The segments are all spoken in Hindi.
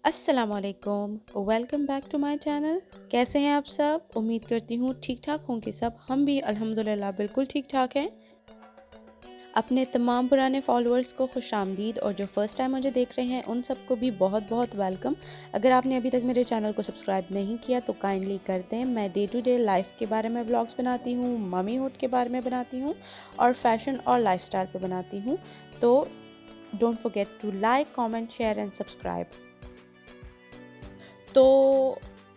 अस्सलामुअलैकुम, welcome back to my channel. कैसे हैं आप सब? उम्मीद करती हूँ ठीक ठाक होंगे सब। हम भी अल्हम्दुलिल्लाह बिल्कुल ठीक ठाक हैं। अपने तमाम पुराने फॉलोअर्स को खुशामदीद और जो फ़र्स्ट टाइम मुझे देख रहे हैं उन सबको भी बहुत बहुत वेलकम। अगर आपने अभी तक मेरे चैनल को सब्सक्राइब नहीं किया तो काइंडली कर दें। मैं डे टू डे लाइफ के बारे में व्लॉग्स बनाती हूँ, मम्मीहुड के बारे में बनाती हूँ और फैशन और लाइफस्टाइल पे बनाती हूँ। तो don't forget to like, comment, share and subscribe. तो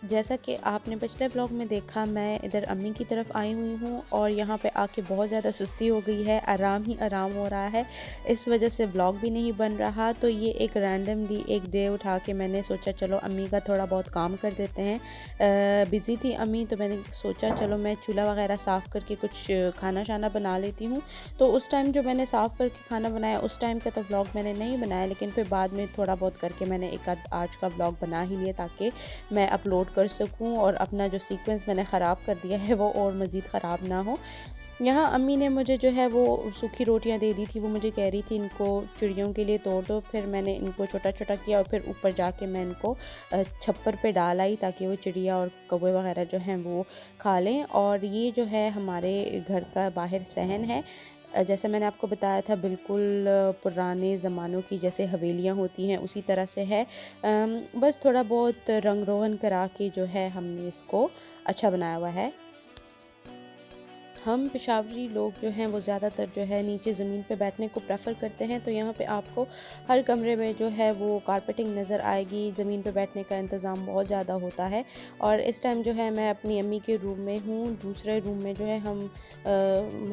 जैसा कि आपने पिछले व्लॉग में देखा, मैं इधर अम्मी की तरफ आई हुई हूँ और यहाँ पे आके बहुत ज़्यादा सुस्ती हो गई है, आराम ही आराम हो रहा है। इस वजह से व्लॉग भी नहीं बन रहा। तो ये एक रैंडमली एक डे उठा के मैंने सोचा चलो अम्मी का थोड़ा बहुत काम कर देते हैं। बिज़ी थी अम्मी, तो मैंने सोचा चलो मैं चूल्हा वगैरह साफ़ करके कुछ खाना शाना बना लेती हूँ। तो उस टाइम जो मैंने साफ़ करके खाना बनाया उस टाइम का तो व्लॉग मैंने नहीं बनाया, लेकिन फिर बाद में थोड़ा बहुत करके मैंने एक आध आज का व्लॉग बना ही लिया ताकि मैं अपलोड कर सकूं और अपना जो सीक्वेंस मैंने ख़राब कर दिया है वो और मज़ीद ख़राब ना हो। यहाँ अम्मी ने मुझे जो है वो सूखी रोटियां दे दी थी। वो मुझे कह रही थी इनको चिड़ियों के लिए तोड़ दो। फिर मैंने इनको छोटा छोटा किया और फिर ऊपर जाके मैं इनको छप्पर पे डाल आई ताकि वो चिड़िया और कौवे वगैरह जो हैं वो खा लें। और ये जो है हमारे घर का बाहर सहन है। जैसे मैंने आपको बताया था बिल्कुल पुराने ज़मानों की जैसे हवेलियाँ होती हैं उसी तरह से है। बस थोड़ा बहुत रंग रोगन करा के जो है हमने इसको अच्छा बनाया हुआ है। हम पेशावरी लोग जो हैं वो ज़्यादातर जो है नीचे ज़मीन पे बैठने को प्रेफर करते हैं। तो यहाँ पे आपको हर कमरे में जो है वो कारपेटिंग नज़र आएगी। ज़मीन पे बैठने का इंतज़ाम बहुत ज़्यादा होता है। और इस टाइम जो है मैं अपनी अम्मी के रूम में हूँ। दूसरे रूम में जो है हम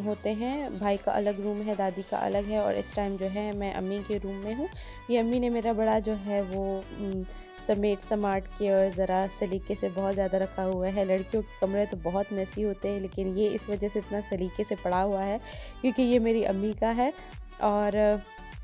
होते हैं, भाई का अलग रूम है, दादी का अलग है। और इस टाइम जो है मैं अम्मी के रूम में हूँ। ये अम्मी ने मेरा बड़ा जो है वो समेट समाट के और ज़रा सलीके से बहुत ज़्यादा रखा हुआ है। लड़कियों के कमरे तो बहुत मेसी होते हैं, लेकिन ये इस वजह से इतना सलीके से पड़ा हुआ है क्योंकि ये मेरी अम्मी का है। और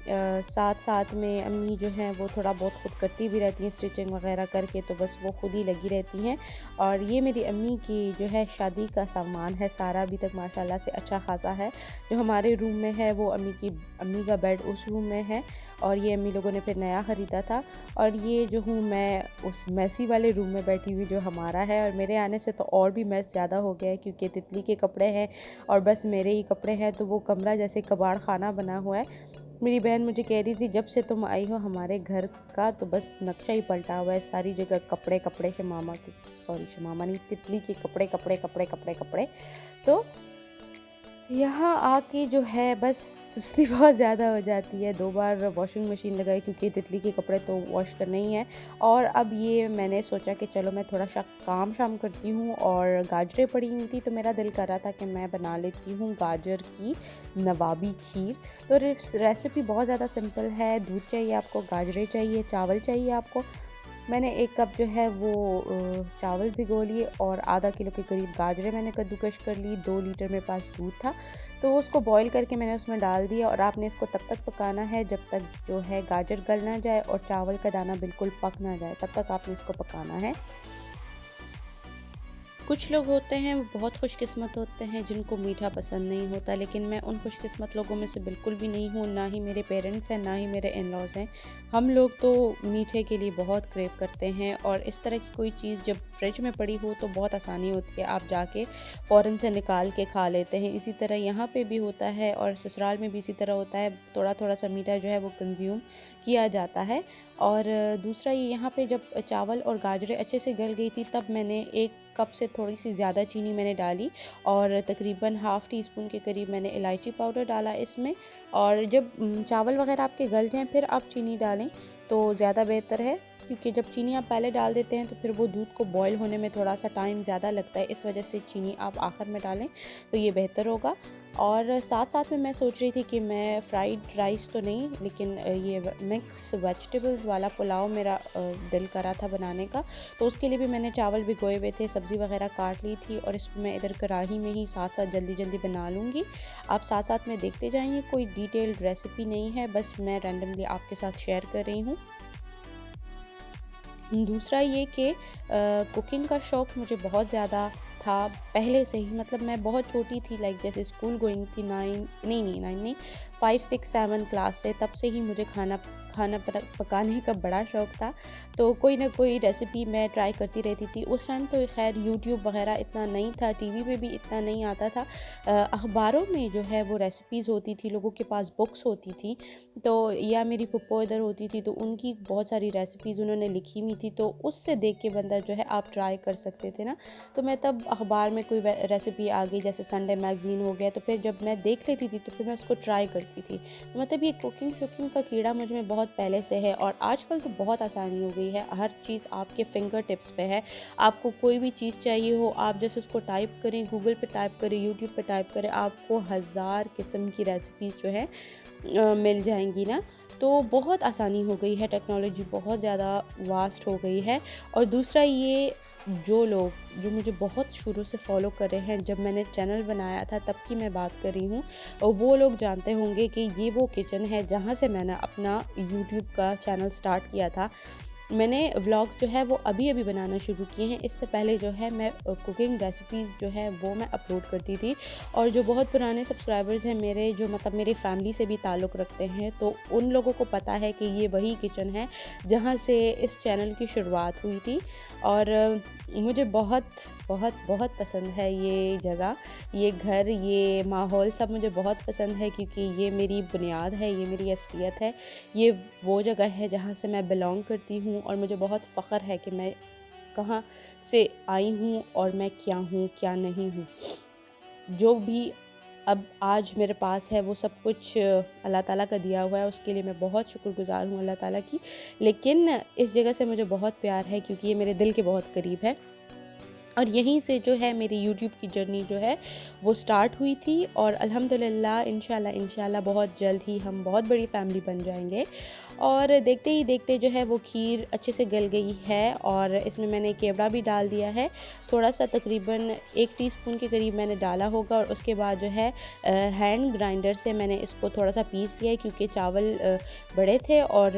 साथ साथ में अम्मी जो हैं वो थोड़ा बहुत खुद करती भी रहती हैं स्टिचिंग वगैरह करके, तो बस वो खुद ही लगी रहती हैं। और ये मेरी अम्मी की जो है शादी का सामान है सारा, अभी तक माशाल्लाह से अच्छा खासा है। जो हमारे रूम में है वो अम्मी का बेड उस रूम में है और ये अम्मी लोगों ने फिर नया ख़रीदा था। और ये जो हूँ मैं उस मैसी वाले रूम में बैठी हुई जो हमारा है। और मेरे आने से तो और भी मैस ज़्यादा हो गया है क्योंकि तितली के कपड़े हैं और बस मेरे ही कपड़े हैं, तो वो कमरा जैसे कबाड़ खाना बना हुआ है। मेरी बहन मुझे कह रही थी जब से तुम आई हो हमारे घर का तो बस नक्शा ही पलटा हुआ है, सारी जगह कपड़े कपड़े, शमामा के, सॉरी शमामा नहीं, तितली के कपड़े कपड़े कपड़े कपड़े कपड़े। तो यहाँ आके जो है बस सुस्ती बहुत ज़्यादा हो जाती है। 2 बार वॉशिंग मशीन लगाई क्योंकि तितली के कपड़े तो वॉश करने ही हैं। और अब ये मैंने सोचा कि चलो मैं थोड़ा सा काम शाम करती हूँ। और गाजरें पड़ी हुई थी तो मेरा दिल कर रहा था कि मैं बना लेती हूँ गाजर की नवाबी खीर। तो रेसिपी बहुत ज़्यादा सिंपल है। दूध चाहिए आपको, गाजरें चाहिए, चावल चाहिए आपको। मैंने 1 कप जो है वो चावल भिगो लिए और आधा किलो के करीब गाजरें मैंने कद्दूकश कर ली। 2 लीटर मेरे पास दूध था तो उसको बॉईल करके मैंने उसमें डाल दिया। और आपने इसको तब तक पकाना है जब तक जो है गाजर गल ना जाए और चावल का दाना बिल्कुल पक ना जाए, तब तक आपने इसको पकाना है। कुछ लोग होते हैं वो बहुत खुशकिस्मत होते हैं जिनको मीठा पसंद नहीं होता, लेकिन मैं उन खुशकिस्मत लोगों में से बिल्कुल भी नहीं हूँ। ना ही मेरे पेरेंट्स हैं, ना ही मेरे इन लॉज़ हैं। हम लोग तो मीठे के लिए बहुत क्रेव करते हैं और इस तरह की कोई चीज़ जब फ्रिज में पड़ी हो तो बहुत आसानी होती है, आप जाके फ़ौरन से निकाल के खा लेते हैं। इसी तरह यहाँ पे भी होता है और ससुराल में भी इसी तरह होता है, थोड़ा थोड़ा सा मीठा जो है वो कंज्यूम किया जाता है। और दूसरा ये यहाँ पे जब चावल और गाजरें अच्छे से गल गई थी तब मैंने 1 कप से थोड़ी सी ज़्यादा चीनी मैंने डाली और तकरीबन हाफ़ टी स्पून के करीब मैंने इलायची पाउडर डाला इसमें। और जब चावल वगैरह आपके गल जाएँ फिर आप चीनी डालें तो ज़्यादा बेहतर है, क्योंकि जब चीनी आप पहले डाल देते हैं तो फिर वो दूध को बॉयल होने में थोड़ा सा टाइम ज़्यादा लगता है। इस वजह से चीनी आप आखिर में डालें तो ये बेहतर होगा। और साथ साथ में मैं सोच रही थी कि मैं फ्राइड राइस तो नहीं, लेकिन ये मिक्स वेजिटेबल्स वाला पुलाव मेरा दिल करा था बनाने का। तो उसके लिए भी मैंने चावल भिगोए हुए थे, सब्ज़ी वगैरह काट ली थी और इसको मैं इधर कढ़ाई में ही साथ साथ जल्दी जल्दी बना लूँगी। आप साथ साथ में देखते जाइए, कोई डिटेल्ड रेसिपी नहीं है, बस मैं रैंडमली आपके साथ शेयर कर रही हूँ। दूसरा ये कि कुकिंग का शौक़ मुझे बहुत ज़्यादा था पहले से ही। मतलब मैं बहुत छोटी थी, लाइक जैसे स्कूल गोइंग थी, 9 नहीं नहीं 9 नहीं 5 6 7 क्लास से, तब से ही मुझे खाना खाना पकाने का बड़ा शौक़ था, तो कोई ना कोई रेसिपी मैं ट्राई करती रहती थी। उस टाइम तो खैर यूट्यूब वगैरह इतना नहीं था, टीवी पे भी इतना नहीं आता था। अखबारों में जो है वो रेसिपीज़ होती थी, लोगों के पास बुक्स होती थी, तो या मेरी फुप्पो इधर होती थी, तो उनकी बहुत सारी रेसिपीज़ उन्होंने लिखी हुई थी, तो उससे देख के बंदा जो है आप ट्राई कर सकते थे ना। तो मैं तब अखबार में कोई रेसिपी आ गई, जैसे संडे मैगज़ीन हो गया, तो फिर जब मैं देख लेती थी तो फिर मैं उसको ट्राई करती थी। तो मतलब ये कुकिंग शुकिंग का कीड़ा मुझ में बहुत पहले से है, और आजकल तो बहुत आसानी हो गई है, हर चीज़ आपके फिंगर टिप्स पे है। आपको कोई भी चीज़ चाहिए हो, आप जैसे उसको टाइप करें, गूगल पे टाइप करें, यूट्यूब पे टाइप करें, आपको हज़ार किस्म की रेसिपीज़ जो है मिल जाएंगी ना। तो बहुत आसानी हो गई है, टेक्नोलॉजी बहुत ज़्यादा वास्ट हो गई है। और दूसरा ये, जो मुझे बहुत शुरू से फॉलो कर रहे हैं, जब मैंने चैनल बनाया था तब की मैं बात कर रही हूँ, और वो लोग जानते होंगे कि ये वो किचन है जहाँ से मैंने अपना यूट्यूब का चैनल स्टार्ट किया था। मैंने व्लॉग्स जो है वो अभी बनाना शुरू किए हैं। इससे पहले जो है मैं कुकिंग रेसिपीज़ जो है वो मैं अपलोड करती थी, और जो बहुत पुराने सब्सक्राइबर्स हैं मेरे, जो मतलब मेरी फैमिली से भी ताल्लुक़ रखते हैं, तो उन लोगों को पता है कि ये वही किचन है जहाँ से इस चैनल की शुरुआत हुई थी। और मुझे बहुत बहुत बहुत पसंद है ये जगह, ये घर, ये माहौल, सब मुझे बहुत पसंद है, क्योंकि ये मेरी बुनियाद है, ये मेरी असलियत है। ये वो जगह है जहाँ से मैं बिलोंग करती हूँ, और मुझे बहुत फ़ख्र है कि मैं कहाँ से आई हूँ और मैं क्या हूँ, क्या नहीं हूँ। जो भी अब आज मेरे पास है वो सब कुछ अल्लाह ताला का दिया हुआ है, उसके लिए मैं बहुत शुक्रगुज़ार हूँ अल्लाह ताला की। लेकिन इस जगह से मुझे बहुत प्यार है, क्योंकि ये मेरे दिल के बहुत करीब है, और यहीं से जो है मेरी यूट्यूब की जर्नी जो है वो स्टार्ट हुई थी। और अल्हम्दुलिल्लाह इंशाल्लाह बहुत जल्द ही हम बहुत बड़ी फैमिली बन जाएंगे। और देखते ही देखते जो है वो खीर अच्छे से गल गई है, और इसमें मैंने केवड़ा भी डाल दिया है, थोड़ा सा, तकरीबन 1 टीस्पून के करीब मैंने डाला होगा। और उसके बाद जो है हैंड ग्राइंडर से मैंने इसको थोड़ा सा पीस लिया है, क्योंकि चावल बड़े थे और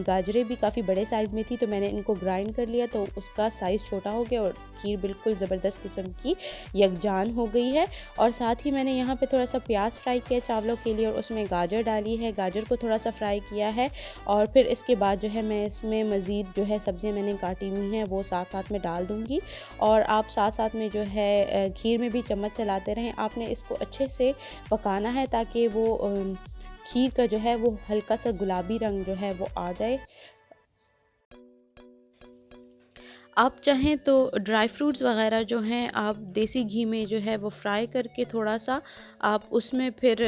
गाजरें भी काफ़ी बड़े साइज़ में थी, तो मैंने इनको ग्राइंड कर लिया, तो उसका साइज़ छोटा हो गया और खीर बिल्कुल ज़बरदस्त किस्म की यकजान हो गई है। और साथ ही मैंने यहाँ पे थोड़ा सा प्याज फ्राई किया चावलों के लिए, और उसमें गाजर डाली है, गाजर को थोड़ा सा फ्राई किया है। और फिर इसके बाद जो है मैं इसमें मज़ीद जो है सब्ज़ियाँ मैंने काटी हुई हैं वो साथ साथ में डाल दूँगी। और आप साथ साथ में जो है खीर में भी चम्मच चलाते रहें। आपने इसको अच्छे से पकाना है, ताकि वो खीर का जो है वो हल्का सा गुलाबी रंग जो है वो आ जाए। आप चाहें तो ड्राई फ्रूट्स वग़ैरह जो हैं आप देसी घी में जो है वो फ्राई करके, थोड़ा सा आप उसमें फिर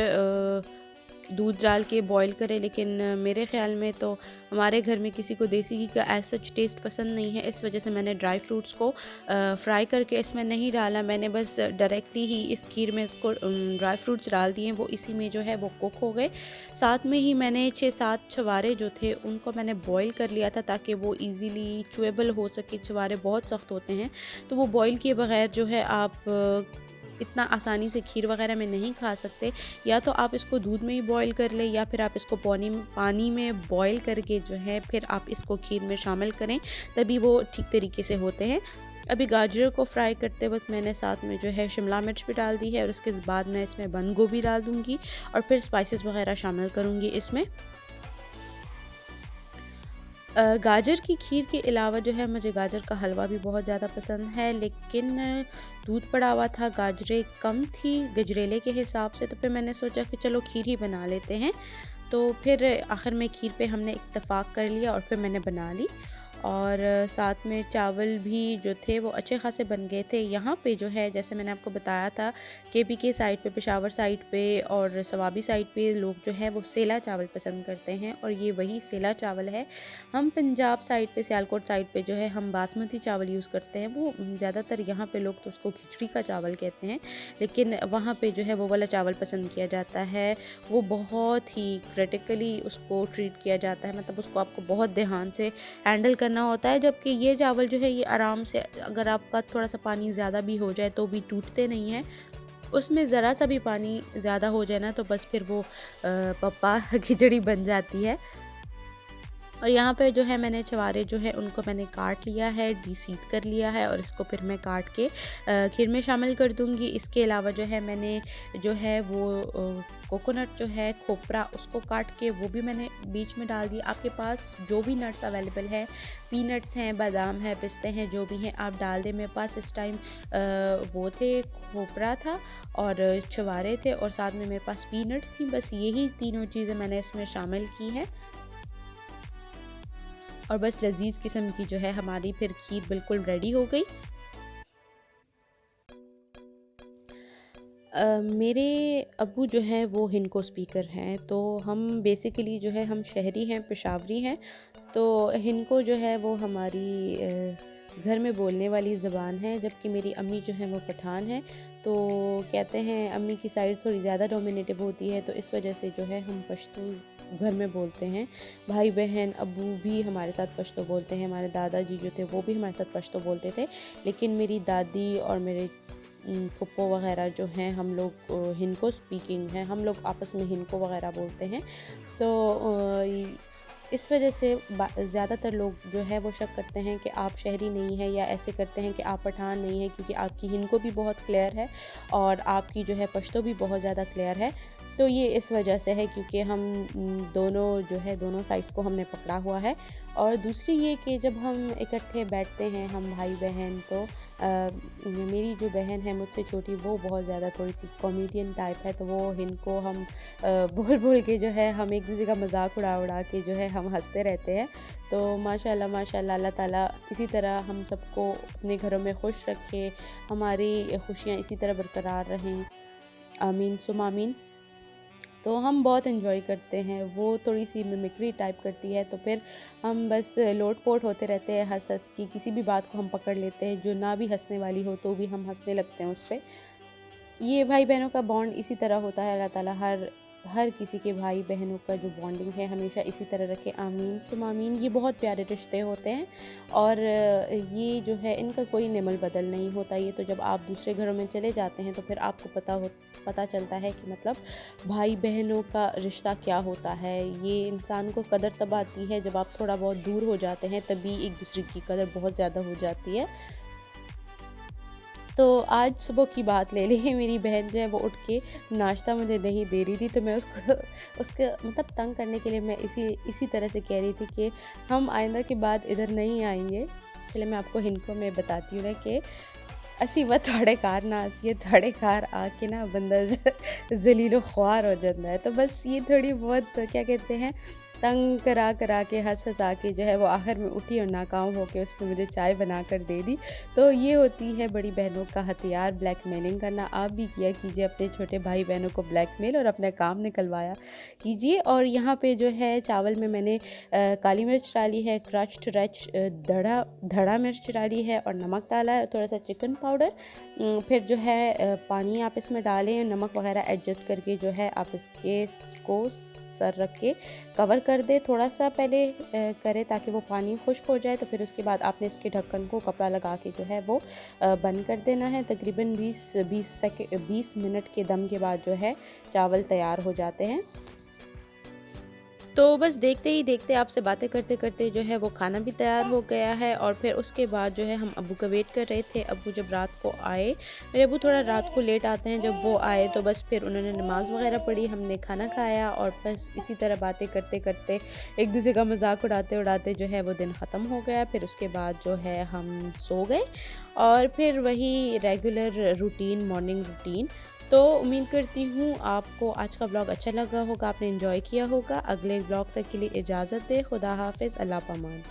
दूध डाल के बॉईल करें। लेकिन मेरे ख़्याल में तो हमारे घर में किसी को देसी घी का एज़ सच टेस्ट पसंद नहीं है, इस वजह से मैंने ड्राई फ्रूट्स को फ्राई करके इसमें नहीं डाला। मैंने बस डायरेक्टली ही इस खीर में इसको ड्राई फ्रूट्स डाल दिए, वो इसी में जो है वो कुक हो गए। साथ में ही मैंने 6-7 छवारे जो थे उनको मैंने बॉईल कर लिया था, ताकि वो ईज़िली चुएबल हो सके। छवारे बहुत सख्त होते हैं, तो वो बॉईल किए बगैर जो है आप इतना आसानी से खीर वगैरह में नहीं खा सकते। या तो आप इसको दूध में ही बॉईल कर लें, या फिर आप इसको पानी में बॉईल करके जो है फिर आप इसको खीर में शामिल करें, तभी वो ठीक तरीके से होते हैं। अभी गाजर को फ्राई करते वक्त मैंने साथ में जो है शिमला मिर्च भी डाल दी है, और उसके बाद मैं इसमें बंद गोभी डाल दूँगी, और फिर स्पाइसेस वगैरह शामिल करूँगी इसमें। गाजर की खीर के अलावा जो है मुझे गाजर का हलवा भी बहुत ज़्यादा पसंद है, लेकिन दूध पड़ा हुआ था, गाजरें कम थी गजरेले के हिसाब से, तो फिर मैंने सोचा कि चलो खीर ही बना लेते हैं। तो फिर आखिर में खीर पे हमने इत्तेफाक कर लिया, और फिर मैंने बना ली। और साथ में चावल भी जो थे वो अच्छे खासे बन गए थे। यहाँ पे जो है जैसे मैंने आपको बताया था, केपी साइड पे, पेशावर साइड पे और सवाबी साइड पे लोग जो है वो सेला चावल पसंद करते हैं, और ये वही सेला चावल है। हम पंजाब साइड पे, सियालकोट साइड पे जो है हम बासमती चावल यूज़ करते हैं। वो ज़्यादातर यहाँ पे लोग तो उसको खिचड़ी का चावल कहते हैं, लेकिन वहाँ पे जो है वो वाला चावल पसंद किया जाता है। वो बहुत ही क्रिटिकली उसको ट्रीट किया जाता है, मतलब उसको आपको बहुत ध्यान से हैंडल करना होता है। जबकि ये चावल जो है ये आराम से, अगर आपका थोड़ा सा पानी ज़्यादा भी हो जाए तो भी टूटते नहीं हैं। उसमें ज़रा सा भी पानी ज़्यादा हो जाए ना, तो बस फिर वो पप्पा खिचड़ी बन जाती है। और यहाँ पे जो है मैंने चवारे जो है उनको मैंने काट लिया है, डीसीड कर लिया है और इसको फिर मैं काट के खीर में शामिल कर दूँगी। इसके अलावा जो है मैंने जो है वो कोकोनट जो है खोपरा उसको काट के वो भी मैंने बीच में डाल दिया। आपके पास जो भी नट्स अवेलेबल है, पीनट्स हैं, बादाम है, पिस्ते हैं, जो भी हैं आप डाल दें। मेरे पास इस टाइम वो थे, खोपरा था और चवारे थे और साथ में मेरे पास पीनट्स थी। बस यही तीनों चीज़ें मैंने इसमें शामिल की हैं और बस लजीज किस्म की जो है हमारी फिर खीर बिल्कुल रेडी हो गई। मेरे अब्बू जो हैं वो हिंदको स्पीकर हैं, तो हम बेसिकली जो है हम शहरी हैं, पेशावरी हैं। तो हिंदको जो है वो हमारी घर में बोलने वाली ज़बान है, जबकि मेरी अम्मी जो हैं वो पठान हैं। तो कहते हैं अम्मी की साइड थोड़ी ज़्यादा डोमिनेटिव होती है, तो इस वजह से जो है हम पश्तो घर में बोलते हैं। भाई बहन अब्बू भी हमारे साथ पश्तो बोलते हैं, हमारे दादाजी जो थे वो भी हमारे साथ पश्तो बोलते थे। लेकिन मेरी दादी और मेरे फुप्पो वगैरह जो हैं हम लोग हिंदको स्पीकिंग हैं, हम लोग आपस में हिंदको वगैरह बोलते हैं। तो इस वजह से ज़्यादातर लोग जो है वो शक करते हैं कि आप शहरी नहीं हैं या ऐसे करते हैं कि आप पठान नहीं हैं, क्योंकि आपकी हिंदको भी बहुत क्लियर है और आपकी जो है पश्तो भी बहुत ज़्यादा क्लियर है। तो ये इस वजह से है क्योंकि हम दोनों जो है दोनों साइड्स को हमने पकड़ा हुआ है। और दूसरी ये कि जब हम इकट्ठे बैठते हैं हम भाई बहन, तो मेरी जो बहन है मुझसे छोटी वो बहुत ज़्यादा थोड़ी सी कॉमेडियन टाइप है, तो वो इनको हम बोल बोल के जो है हम एक दूसरे का मजाक उड़ा उड़ा के जो है हम हंसते रहते हैं। तो माशाल्लाह माशाल्लाह अल्लाह ताला इसी तरह हम सबको अपने घरों में खुश रखे, हमारी खुशियाँ इसी तरह बरकरार रहें, आमीन सुम आमीन। तो हम बहुत इन्जॉय करते हैं। वो थोड़ी सी मिमिक्री टाइप करती है, तो फिर हम बस लोट-पोट होते रहते हैं हँस-हँस की। किसी भी बात को हम पकड़ लेते हैं जो ना भी हँसने वाली हो तो भी हम हँसने लगते हैं उस पे। ये भाई-बहनों का बॉन्ड इसी तरह होता है। अल्लाह ताला हर हर किसी के भाई-बहनों का जो बॉन्डिंग है हमेशा इसी तरह रखे, आमीन सुम आमीन। ये बहुत प्यारे रिश्ते होते हैं और ये जो है इनका कोई निमल बदल नहीं होता। ये तो जब आप दूसरे घरों में चले जाते हैं तो फिर आपको पता चलता है कि मतलब भाई-बहनों का रिश्ता क्या होता है। ये इंसान को कदर तब आती है जब आप थोड़ा बहुत दूर हो जाते हैं, तभी एक दूसरे की कदर बहुत ज़्यादा हो जाती है। तो आज सुबह की बात ले ली, मेरी बहन जो है वो उठ के नाश्ता मुझे नहीं दे रही थी, तो मैं उसको उसके मतलब तंग करने के लिए मैं इसी तरह से कह रही थी कि हम आइंदा के बाद इधर नहीं आएंगे। चलिए मैं आपको हिंदको में बताती हूँ ना कि असी व थोड़े कार ना आसिए थोड़े कार आके ना बंदा जलीलो ख्वार हो जाता है। तो बस ये थोड़ी बहुत क्या कहते हैं तंग करा करा के हंसा के जो है वो आखिर में उठी और नाकाम होके उसने मुझे चाय बना कर दे दी। तो ये होती है बड़ी बहनों का हथियार, ब्लैकमेलिंग करना। आप भी किया कीजिए अपने छोटे भाई बहनों को ब्लैकमेल और अपना काम निकलवाया कीजिए। और यहाँ पे जो है चावल में मैंने काली मिर्च डाली है, क्रश्ड रेड धड़ा मिर्च डाली है और नमक डाला है, थोड़ा सा चिकन पाउडर। फिर जो है पानी आप इसमें डालें, नमक वगैरह एडजस्ट करके जो है आप इसको सर रख के कवर कर दे, थोड़ा सा पहले करें ताकि वो पानी खुश्क हो जाए। तो फिर उसके बाद आपने इसके ढक्कन को कपड़ा लगा के जो है वो बंद कर देना है। तकरीबन 20 मिनट के दम के बाद जो है चावल तैयार हो जाते हैं। तो बस देखते ही देखते आपसे बातें करते करते जो है वो खाना भी तैयार हो गया है। और फिर उसके बाद जो है हम अब्बू का वेट कर रहे थे। अब्बू जब रात को आए, मेरे अब्बू थोड़ा रात को लेट आते हैं, जब वो आए तो बस फिर उन्होंने नमाज़ वगैरह पढ़ी, हमने खाना खाया और बस इसी तरह बातें करते करते एक दूसरे का मजाक उड़ाते उड़ाते जो है वो दिन ख़त्म हो गया। फिर उसके बाद जो है हम सो गए और फिर वही रेगुलर रूटीन, मॉर्निंग रूटीन। तो उम्मीद करती हूँ आपको आज का ब्लॉग अच्छा लगा होगा, आपने एंजॉय किया होगा। अगले ब्लॉग तक के लिए इजाज़त दें। खुदा हाफिज़, अल्लाह पामान।